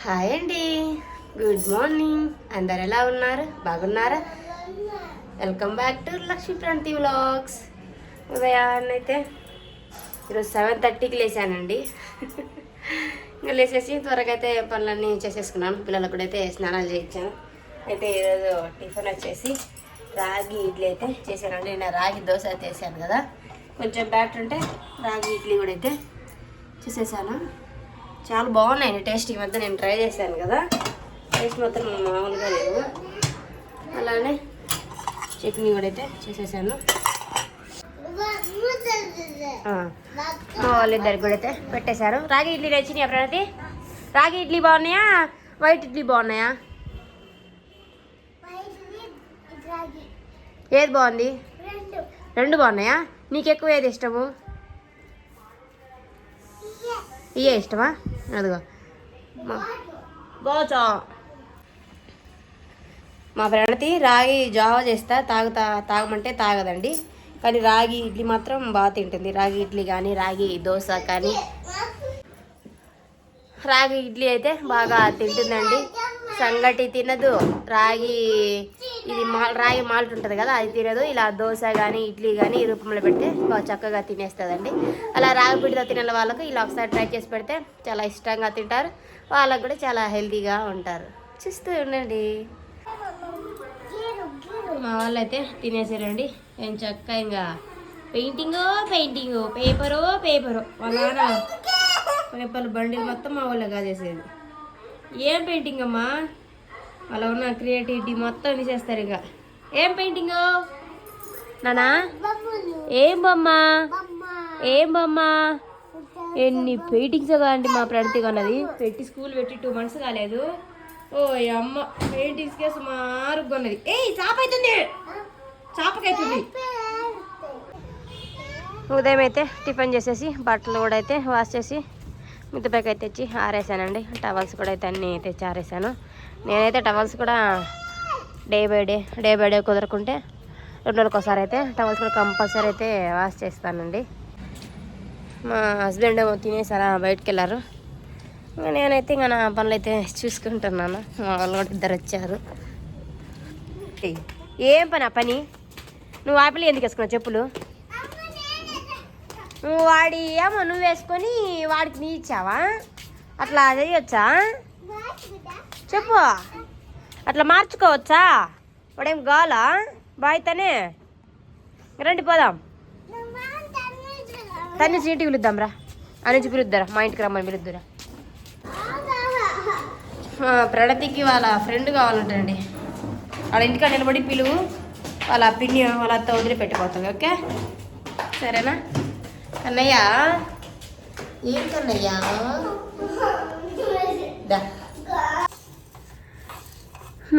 Hi అండి, good morning. అందరు ఎలా ఉన్నారు? బాగున్నారా? Welcome back to Lakshmi Pranathi vlogs. ఉదయాన్నైతే ఈరోజు 7:30కి లేచానండి. ఇంకా లేచేసి త్వరగా అయితే పనులన్నీ చేసేసుకున్నాను. పిల్లలకు కూడా అయితే స్నానాలు చేయించాను. అయితే ఈరోజు టిఫిన్ వచ్చేసి రాగి ఇడ్లీ అయితే చేశానండి. నేను రాగి దోశ అయితే వేసాను కదా, కొంచెం బ్యాటర్ ఉంటే రాగి ఇడ్లీ కూడా అయితే చేసేసాను. చాలా బాగున్నాయి టేస్ట్. ఈ మధ్య నేను ట్రై చేశాను కదా, టేస్ట్ మాత్రం మామూలుగా లేవు. అలానే చట్నీ కూడా అయితే చేసేసాను. మా వాళ్ళిద్దరికి కూడా అయితే పెట్టేశారు. రాగి ఇడ్లీ నచ్చినాయి ఎప్పుడైతే? రాగి ఇడ్లీ బాగున్నాయా, వైట్ ఇడ్లీ బాగున్నాయా? ఏది బాగుంది? రెండు బాగున్నాయా? నీకు ఎక్కువ ఏది ఇష్టము? ఇయే ఇష్టమా? అదిగో గోచా. మా ప్రణతి రాగి జావ చేస్తా తాగమంటే తాగదండి, కానీ రాగి ఇడ్లీ మాత్రం బాగా తింటుంది. రాగి ఇడ్లీ కానీ రాగి దోశ కానీ రాగి ఇడ్లీ అయితే బాగా తింటుందండి. సంగటి తినదు, రాగి రాగి మాల్ట్ ఉంటుంది కదా అది తినదు. ఇలా దోశ కానీ ఇడ్లీ కానీ ఈ రూపంలో పెడితే బాగా చక్కగా తినేస్తుందండి. అలా రాగి పిండితో తినే వాళ్ళకు ఇలా ఒకసారి ట్రై చేసి పెడితే చాలా ఇష్టంగా తింటారు. వాళ్ళకు కూడా చాలా హెల్తీగా ఉంటారు. చూస్తూ ఉండండి. మా వాళ్ళు అయితే తినేసారండి. ఏం చక్కగా ఇంకా పెయింటింగ్ పేపరు వాళ్ళ పేపర్లు బండిలు మొత్తం మా వాళ్ళే కాదేసేది. ఏం పెయింటింగ్ అమ్మా? అలా ఉన్న క్రియేటివిటీ మొత్తం తీసేస్తారు. ఇక ఏం పెయింటింగ్ నానా? ఏం బొమ్మ? ఎన్ని పెయింటింగ్స్ కాదండి మా ప్రణతి కొన్నది. స్కూల్ పెట్టి 2 months కాలేదు. ఓ అమ్మ పెయింటింగ్స్కే సుమారు కొన్నది. చాపకైతుంది. ఉదయం అయితే టిఫిన్ చేసేసి బట్టలు కూడా అయితే వాష్ చేసి మిద్దపైకి అయితే తెచ్చి ఆరేసానండి. టవల్స్ కూడా అయితే అన్నీ తెచ్చి ఆరేసాను. నేనైతే టవల్స్ కూడా డే బై డే కుదరకుంటే 2 రోజులకు ఒకసారి అయితే టవల్స్ కూడా కంపల్సరీ అయితే వాష్ చేస్తానండి. మా హస్బెండ్ తినేసి అలా బయటకు వెళ్ళారు. ఇంకా నేనైతే ఇంకా నా పనులు అయితే చూసుకుంటున్నాను. మా వాళ్ళు కూడా ఇద్దరు వచ్చారు. ఏం పని? నువ్వు ఆపిల్ ఎందుకు వేసుకున్నావు చెప్పులు? నువ్వు నువ్వు వేసుకొని వాడికి నీ ఇచ్చావా? అట్లా చేయొచ్చా చెప్పు? అట్లా మార్చుకోవచ్చా? వాడేం గాలా బాయ్తనే? రండి పోదాం. తన్ని ఇంటికి పిలుద్దాం రా. నుంచి పిలుద్దారా, మా ఇంటికి రమ్మని పిలుద్దురా. ప్రణతికి వాళ్ళ ఫ్రెండ్ కావాలంటండి. వాళ్ళ ఇంటికాడ నిలబడి పిలువు. వాళ్ళ పిన్ని వాళ్ళ అత్త వదిలిపెట్టిపోతుంది. ఓకే సరేనా? కన్నయ్య ఏం కన్నయ్య?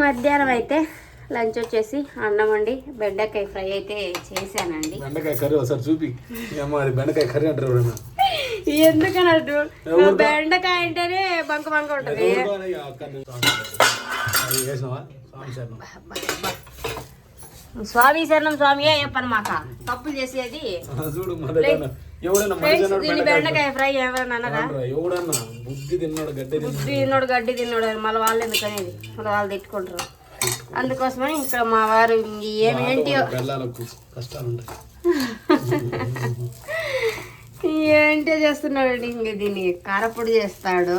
మధ్యాహ్నం అయితే లంచ్ వచ్చేసి అన్నం వండి బెండకాయ ఫ్రై అయితే చేశానండి. బెండకాయ కర్రీ ఒకసారి చూపి. బెండకాయ కర్రీ అంటారు ఎందుకన్నట్టు? బెండకాయ అంటేనే బంక ఉంటుంది. స్వామి శరణం స్వామియే చెప్పను మాక తప్పులు చేసేది. బెండకాయ ఫ్రై ఎవరన్నా బుద్ధి తిన్నాడు గడ్డి తిన్నాడు మళ్ళీ వాళ్ళు ఎందుకు అనేది మళ్ళీ వాళ్ళు తిట్టుకుంటారు. అందుకోసమని ఇక్కడ మా వారు ఏంటి ఏంటో చేస్తున్నాడు. ఇంక దీన్ని కారపొడి చేస్తాడు.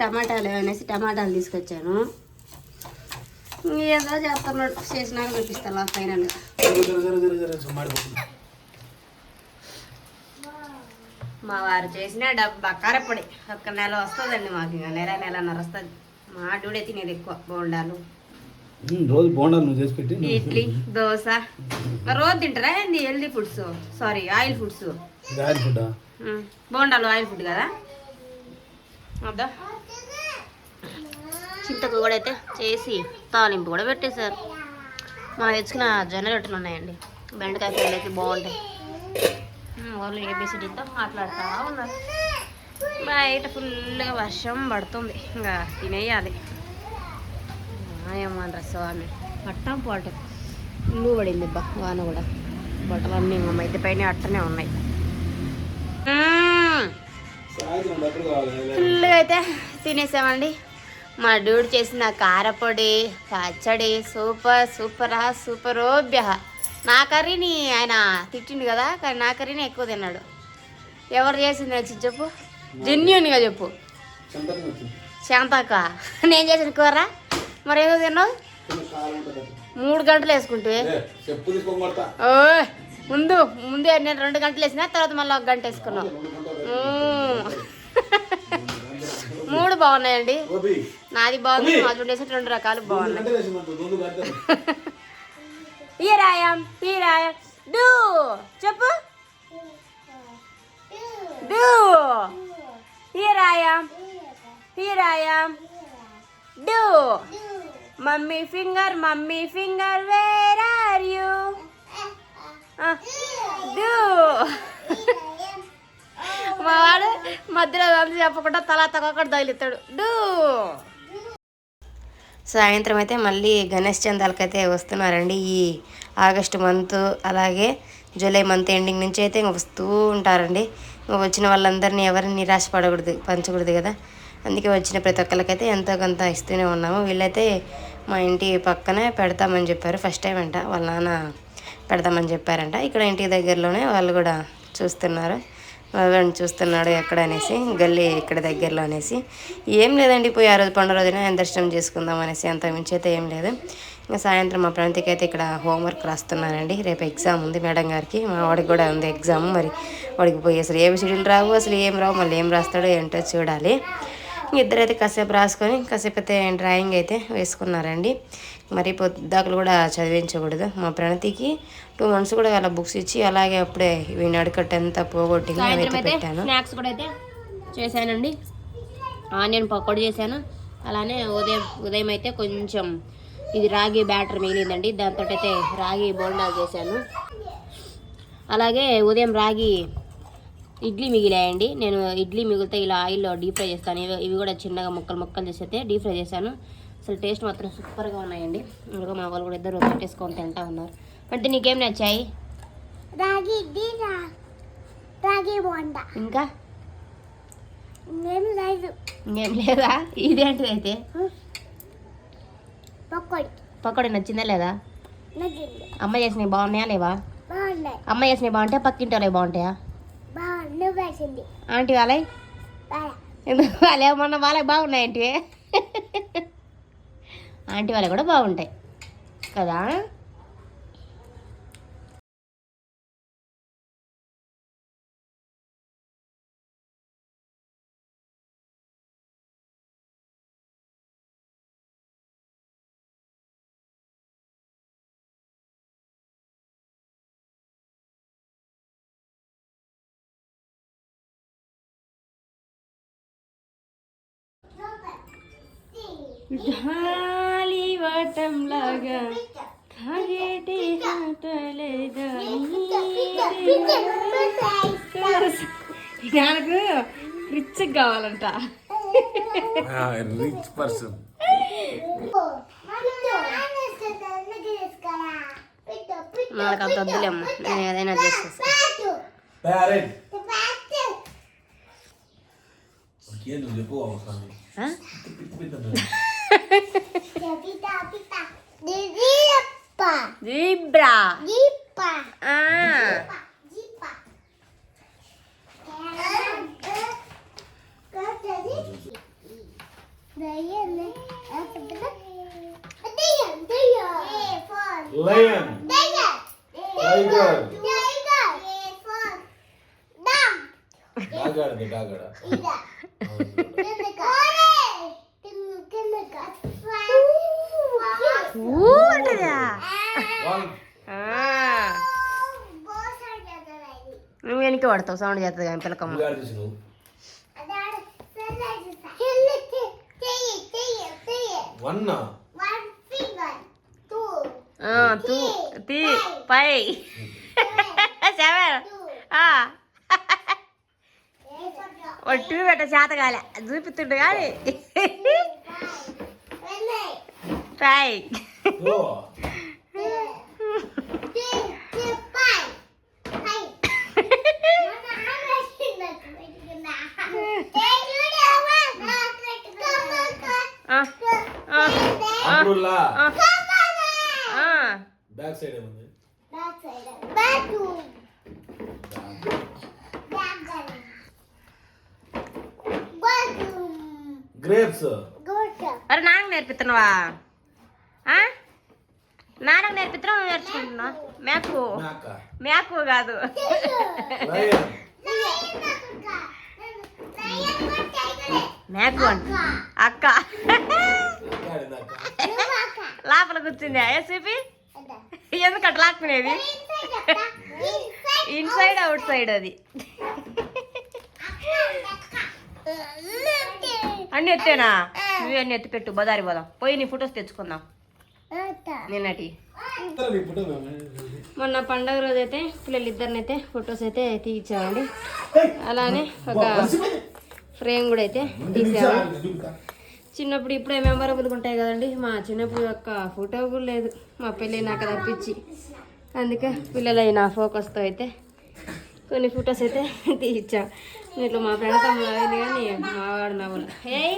టమాటాలు అనేసి టమాటాలు తీసుకొచ్చాను. ఏదో చేస్తున్నాడు. చేసినాక చూపిస్తాను ఫైనల్గా. మా వారు చేసిన డబ్బా కారపొడి 1 నెల వస్తుందండి మాకు. ఇంకా నెలన్నర వస్తుంది. మా డూడే తినేది ఎక్కువ బోండాలు రోజు బోండాలు నువ్వు చేసి పెట్టి ఇడ్లీ దోశ రోజు తింటారా ఏంది? Healthy foods sorry oil foods. బోండాలు ఆయిల్ ఫుడ్ కదా. అదా చింతకు కూడా అయితే చేసి తాలింపు కూడా పెట్టేశారు. మనం తెచ్చుకున్న జొన్న రొట్టెలు ఉన్నాయండి. బెండకాయ ఫ్రైలకి బాగుంటాయి. వాళ్ళు ఏబిసిడీతో మాట్లాడుతూ ఉన్నారు. బయట ఫుల్గా వర్షం పడుతుంది. ఇంకా తినేయాలి. ఏమన్నా స్వామి పట్టాం పాటు ఇల్లు పడింది బా వాన కూడా. బట్టలు అన్నీ మా అయితే పైన అట్టనే ఉన్నాయి. ఫుల్గా అయితే తినేసామండి. మా డూడ్ చేసిన కారపొడి పచ్చడి సూపర్ సూపర్ సూపర్ ఓబ్య. నా కర్రీని ఆయన తిట్టిండు కదా, కానీ నా కర్రీని ఎక్కువ తిన్నాడు. ఎవరు చేసింది వచ్చి చెప్పు, జెన్యున్గా చెప్పు. శాంతక్క నేను చేసిన కూర మరి ఏదో తిన్నావు. 3 గంటలు వేసుకుంటే ముందే నేను 2 గంటలు వేసిన, తర్వాత మళ్ళీ 1 గంట వేసుకున్నావు. 3 బాగున్నాయండి. నాది బాగుంది, మా హస్బెండ్ వేసిన 2 రకాలు బాగున్నాయి. హీరాయం డూ చెప్పు, do here I am do. Mummy finger where are you do. మా వాడు మధ్యలో అంతా చెప్పకుండా తలా తగ్గొకటి తగిలిస్తాడు డూ. సాయంత్రం అయితే మళ్ళీ గణేష్ చందాలకైతే వస్తున్నారండి. ఈ ఆగస్టు మంత్ అలాగే జూలై మంత్ ఎండింగ్ నుంచి అయితే వస్తూ ఉంటారండి. వచ్చిన వాళ్ళందరినీ ఎవరిని నిరాశపడకూడదు, పంచకూడదు కదా. అందుకే వచ్చిన ప్రతి ఒక్కరికైతే ఎంతో కొంత ఇస్తూనే ఉన్నాము. వీళ్ళైతే మా ఇంటి పక్కనే పెడతామని చెప్పారు. ఫస్ట్ టైం అంట వాళ్ళ నాన్న పెడతామని చెప్పారంట. ఇక్కడ ఇంటి దగ్గరలోనే వాళ్ళు కూడా చూస్తున్నారు. చూస్తున్నాడు ఎక్కడ అనేసి, గల్లీ ఇక్కడ దగ్గరలో అనేసి. ఏం లేదండి, పోయి ఆ రోజు పండుగ రోజున దర్శనం చేసుకుందాం అనేసి, అంత మించి అయితే ఏం లేదు. ఇంకా సాయంత్రం మా ప్రణతికి అయితే ఇక్కడ హోంవర్క్ రాస్తున్నానండి. రేపు ఎగ్జామ్ ఉంది మేడం గారికి, మా వాడికి కూడా ఉంది ఎగ్జామ్. మరి వాడికి పోయి అసలు ఏమి షెడ్యూల్ రావు, అసలు ఏం రావు, మళ్ళీ ఏం రాస్తాడో ఏంటో చూడాలి. ఇద్దరైతే కాసేపు రాసుకొని కాసేపు అయితే డ్రాయింగ్ అయితే వేసుకున్నారండి. మరి పొద్దాకులు కూడా చదివించకూడదు. మా ప్రణతికి 2 months కూడా అలా బుక్స్ ఇచ్చి అలాగే అప్పుడే వీని అడుకట్టంతా పోగొట్టి పెట్టాను. స్నాక్స్ కూడా అయితే చేశానండి. ఆనియన్ పకోడీ చేశాను. అలానే ఉదయం అయితే కొంచెం ఇది రాగి బ్యాటర్ మిగిలిందండి, దాంతో అయితే రాగి బోండాలు చేశాను. అలాగే ఉదయం రాగి ఇడ్లీ మిగిలాయండి. నేను ఇడ్లీ మిగిలితే ఇలా ఆయిల్లో డీప్ ఫ్రై చేస్తాను. ఇవి కూడా చిన్నగా ముక్కలు చేసి అయితే డీప్ ఫ్రై చేశాను. అసలు టేస్ట్ మాత్రం సూపర్గా ఉన్నాయండి. ఇంకా మా వాళ్ళు కూడా ఇద్దరు పెట్టేసుకొని తింటా ఉన్నారు. అంటే నీకేం నచ్చాయి? రాగి ఇడ్లీ, రాగి బోండా. ఇంకా ఇంకేం లేదా? ఇదేంటిది అయితే పకోడీ నచ్చిందా లేదా? అమ్మ చేసినవి బాగున్నాయా లేవా? అమ్మ చేసినవి బాగుంటాయా, పక్కింటి వాళ్ళవి బాగుంటాయా? ఆంటీ వాళ్ళవి ఎందుకు వాళ్ళే మొన్న వాళ్ళకి బాగున్నాయంటే ఆంటీ వాళ్ళవి కూడా బాగుంటాయి కదా. గాలివటంలాగా కాగేటి హటలేదా నాకు రిచ్ కావాలంట. రిచ్ పర్సన్ నాకు అంత వద్దులేమ్మ, నేను ఏదైనా చేసేస్తా. జీబ్రా లయన్, టైగర్, డాగడ నువ్వు వెనక పడతావు, సౌండ్ చేస్తుంది కానీ పిల్లకమ్మ. 2 5 7 2 పెట్ట చేత కాలే చూపిస్తుండు కానీ 5 ఊరుల్లా ఆ. బ్యాక్ సైడ్ ఏముంది గ్రేప్స్ అరే నాన్నకు నేర్పిస్తున్నావా నాన్నకు నేర్పిస్తున్నావు నువ్వు నేర్చుకుంటున్నావు మేకు మేకు కాదు మేకు అంట అక్క లోపల కూర్చుంది ఏసీపీ ఎందుకంటే లాక్కునేది ఇన్సైడ్ అవుట్ సైడ్ అది అన్ని ఎత్తేనా నువ్వు అన్ని ఎత్తి పెట్టు బదారి పోదాం పోయి నీ ఫొటోస్ తెచ్చుకుందాం నిన్నటి మొన్న పండగ రోజు అయితే పిల్లలు ఇద్దరిని అయితే ఫొటోస్ అయితే తీయించామండి అలానే ఒక ఫ్రేమ్ కూడా అయితే తీసాము చిన్నప్పుడు ఇప్పుడే మెమరబుల్గా ఉంటాయి కదండి మా చిన్నప్పుడు యొక్క ఫోటో కూడా లేదు మా పెళ్ళి నాకు తప్పించి అందుకే పిల్లలు నా ఫోకస్తో అయితే కొన్ని ఫొటోస్ అయితే తీయించాం ఇట్లా మా ఫ్రెండ్ తమ్ముడు అయింది కానీ మా వాడు నవ్వులు ఏయ్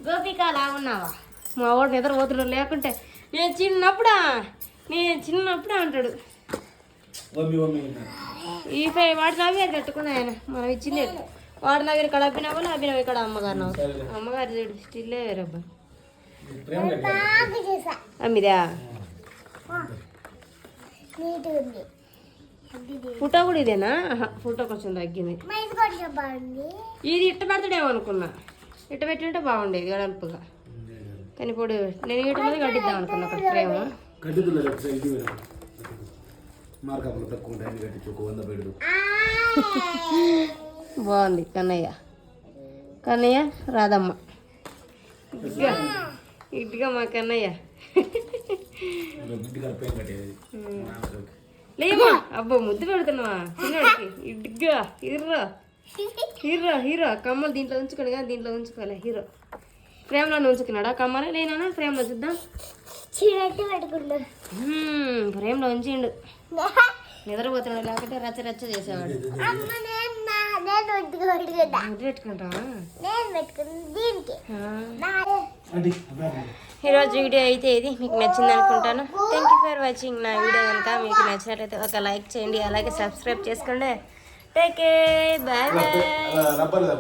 గోపిక లాగున్నావా మా వాడు నిద్రపోతున్నాడు లేకుంటే నేను చిన్నప్పుడా అంటాడు ఈ వాడు నవ్వేది కట్టుకున్నా ఆయన మనం ఇచ్చింది వాడు నవ్వు ఇక్కడ అభినవ్వులు అభినవ్ ఇక్కడ అమ్మగారు నవ్వు అమ్మగారు చూడు స్టిల్లే వేరబ్బా అమ్మిదా ఫోటో కూడా ఇదేనా ఫోటో కొంచెం తగ్గింది ఇది ఇట్ట పెడతాడేమో అనుకున్నా ఇట్ట పెట్టింటే బాగుండేది గడల్పుగా కానీ ఇప్పుడు నేను ఇటు మీద కట్టిద్దాం అనుకున్నా ఒక ఫ్రేమ్ బాగుంది కన్నయ్య రాధమ్మ ఇటుగా మా కన్నయ్య లేమా అబ్బా ముద్దు పెడుతున్నావా చిన్నవాడికి ఇడ్గా హీరో కమ్మలు దీంట్లో ఉంచుకోండి కానీ దీంట్లో ఉంచుకోలే హీరో ఫ్రేమ్లో ఉంచుకున్నాడా కమ్మలే లేనా ఫ్రేమ్లో చూద్దాం ఫ్రేమ్లో ఉంచిండు నిద్రపోతున్నాడు లేకపోతే రచ్చ చేసేవాడు పెట్టుకుంటావా ఈరోజు వీడియో అయితే ఇది మీకు నచ్చింది అనుకుంటాను థ్యాంక్ యూ ఫర్ వాచింగ్ నా వీడియో కనుక మీకు నచ్చినట్లయితే ఒక లైక్ చేయండి అలాగే సబ్స్క్రైబ్ చేసుకోండి టేక్ కేర్ బాయ్ బాయ్